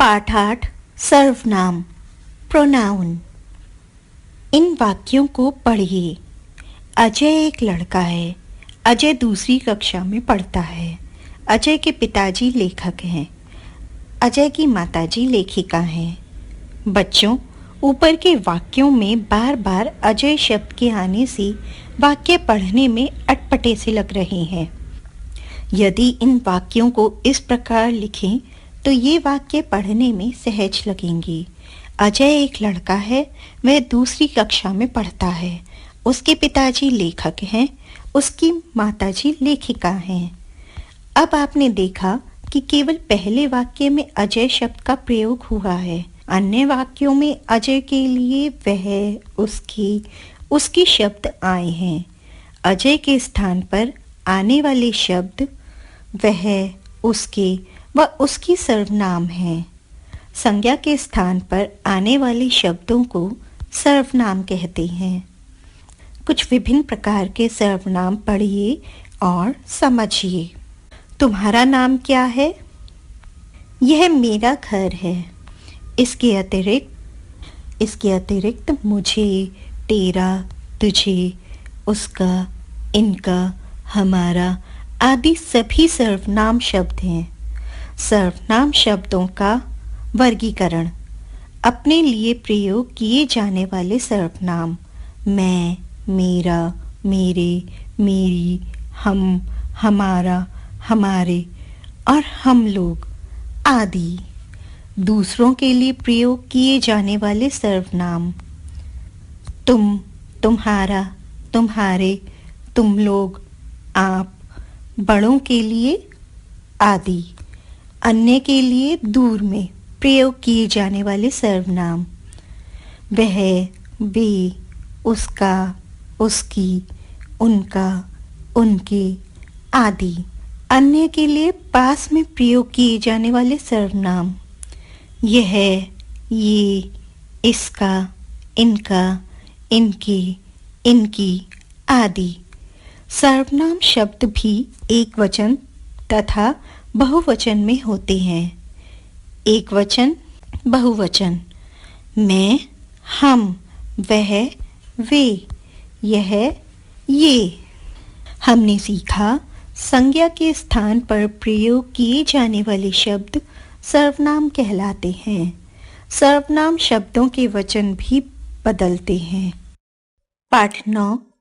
पाठ 8 सर्वनाम प्रोनाउन। इन वाक्यों को पढ़िए। अजय एक लड़का है। अजय दूसरी कक्षा में पढ़ता है। अजय के पिताजी लेखक हैं। अजय की माताजी लेखिका हैं। बच्चों, ऊपर के वाक्यों में बार बार अजय शब्द के आने से वाक्य पढ़ने में अटपटे से लग रहे हैं। यदि इन वाक्यों को इस प्रकार लिखें तो ये वाक्य पढ़ने में सहज लगेंगे। अजय एक लड़का है, वह दूसरी कक्षा में पढ़ता है। उसके पिताजी लेखक हैं, उसकी माताजी लेखिका हैं। अब आपने देखा कि केवल पहले वाक्य में अजय शब्द का प्रयोग हुआ है। अन्य वाक्यों में अजय के लिए वह, उसकी शब्द आए हैं। अजय के स्थान पर आने वाले शब्द वह, उसके व उसकी सर्वनाम हैं। संज्ञा के स्थान पर आने वाले शब्दों को सर्वनाम कहते हैं। कुछ विभिन्न प्रकार के सर्वनाम पढ़िए और समझिए। तुम्हारा नाम क्या है? यह मेरा घर है। इसके अतिरिक्त मुझे, तेरा, तुझे, उसका, इनका, हमारा आदि सभी सर्वनाम शब्द हैं। सर्वनाम शब्दों का वर्गीकरण। अपने लिए प्रयोग किए जाने वाले सर्वनाम मैं, मेरा, मेरे, मेरी, हम, हमारा, हमारे और हम लोग आदि। दूसरों के लिए प्रयोग किए जाने वाले सर्वनाम तुम, तुम्हारा, तुम्हारे, तुम लोग, आप। बड़ों के लिए आदि। अन्य के लिए दूर में प्रयोग किए जाने वाले सर्वनाम वह, वे, उसका, उसकी, उनका, उनके आदि। अन्य के लिए पास में प्रयोग किए जाने वाले सर्वनाम यह, ये, इसका, इनका, इनके, इनकी आदि। सर्वनाम शब्द भी एक वचन तथा बहुवचन में होते हैं। एक वचन, बहुवचन। मैं, हम, वह, वे, यह, ये। हमने सीखा संज्ञा के स्थान पर प्रयोग किए जाने वाले शब्द सर्वनाम कहलाते हैं। सर्वनाम शब्दों के वचन भी बदलते हैं। पाठ 9